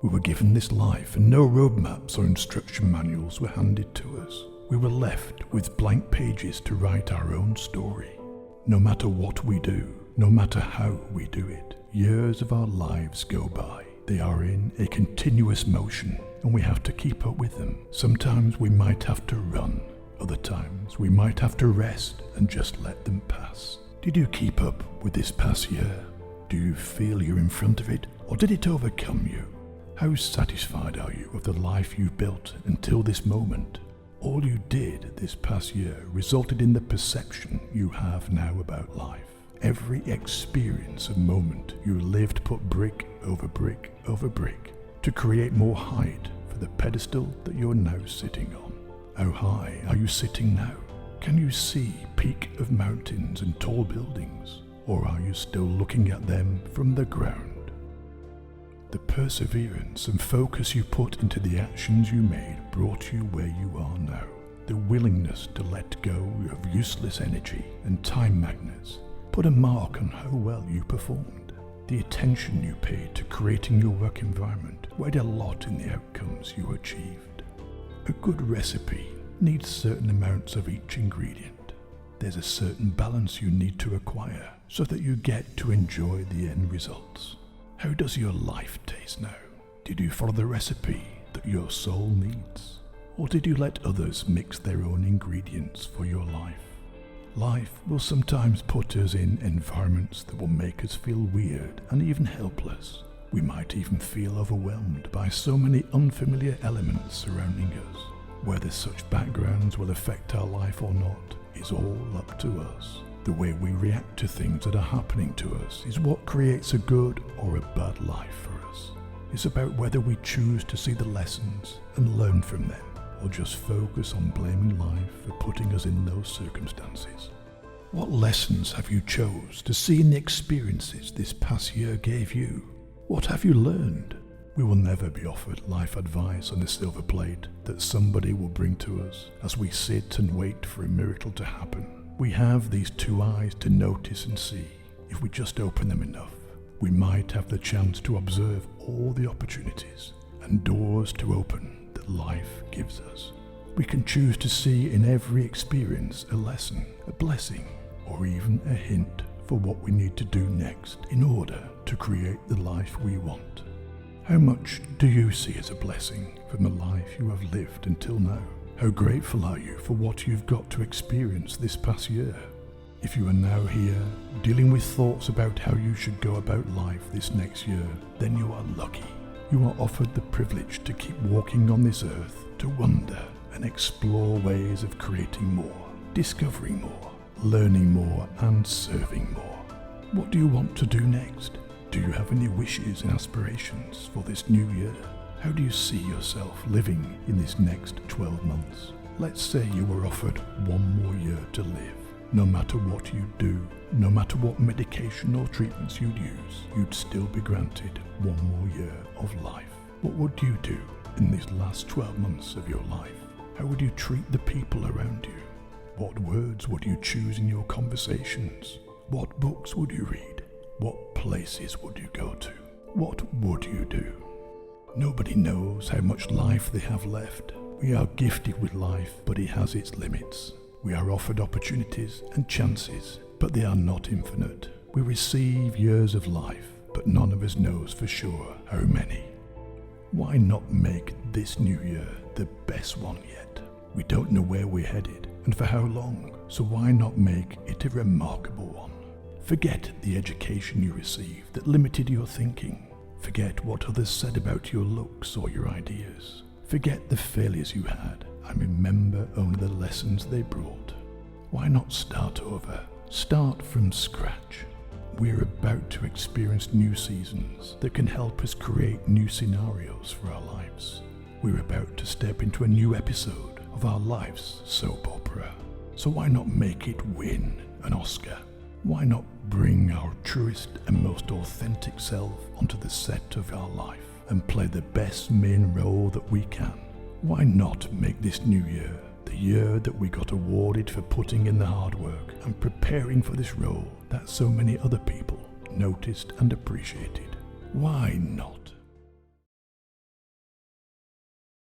We were given this life and no roadmaps or instruction manuals were handed to us. We were left with blank pages to write our own story. No matter what we do, no matter how we do it, years of our lives go by. They are in a continuous motion and we have to keep up with them. Sometimes we might have to run. Other times we might have to rest and just let them pass. Did you keep up with this past year? Do you feel you're in front of it, or did it overcome you? How satisfied are you with the life you've built until this moment? All you did this past year resulted in the perception you have now about life. Every experience and moment you lived put brick over brick over brick to create more height for the pedestal that you're now sitting on. How high are you sitting now? Can you see peak of mountains and tall buildings, or are you still looking at them from the ground? The perseverance and focus you put into the actions you made brought you where you are now. The willingness to let go of useless energy and time magnets put a mark on how well you performed. The attention you paid to creating your work environment weighed a lot in the outcomes you achieved. A good recipe needs certain amounts of each ingredient. There's a certain balance you need to acquire so that you get to enjoy the end results. How does your life taste now? Did you follow the recipe that your soul needs? Or did you let others mix their own ingredients for your life? Life will sometimes put us in environments that will make us feel weird and even helpless. We might even feel overwhelmed by so many unfamiliar elements surrounding us. Whether such backgrounds will affect our life or not is all up to us. The way we react to things that are happening to us is what creates a good or a bad life for us. It's about whether we choose to see the lessons and learn from them, or just focus on blaming life for putting us in those circumstances. What lessons have you chose to see in the experiences this past year gave you? What have you learned? We will never be offered life advice on a silver plate that somebody will bring to us as we sit and wait for a miracle to happen. We have these two eyes to notice and see. If we just open them enough, we might have the chance to observe all the opportunities and doors to open that life gives us. We can choose to see in every experience a lesson, a blessing, or even a hint for what we need to do next in order to create the life we want. How much do you see as a blessing from the life you have lived until now? How grateful are you for what you've got to experience this past year? If you are now here dealing with thoughts about how you should go about life this next year, then you are lucky. You are offered the privilege to keep walking on this earth, to wonder and explore ways of creating more, discovering more, learning more and serving more. What do you want to do next? Do you have any wishes and aspirations for this new year? How do you see yourself living in this next 12 months? Let's say you were offered one more year to live. No matter what you do, no matter what medication or treatments you'd use, you'd still be granted one more year of life. What would you do in these last 12 months of your life? How would you treat the people around you? What words would you choose in your conversations? What books would you read? What places would you go to? What would you do? Nobody knows how much life they have left. We are gifted with life, but it has its limits. We are offered opportunities and chances, but they are not infinite. We receive years of life, but none of us knows for sure how many. Why not make this new year the best one yet? We don't know where we're headed and for how long, so why not make it a remarkable one? Forget the education you received that limited your thinking. Forget what others said about your looks or your ideas. Forget the failures you had and remember only the lessons they brought. Why not start over? Start from scratch. We're about to experience new seasons that can help us create new scenarios for our lives. We're about to step into a new episode of our life's soap opera. So why not make it win an Oscar? Why not bring our truest and most authentic self onto the set of our life and play the best main role that we can? Why not make this new year the year that we got awarded for putting in the hard work and preparing for this role that so many other people noticed and appreciated? Why not?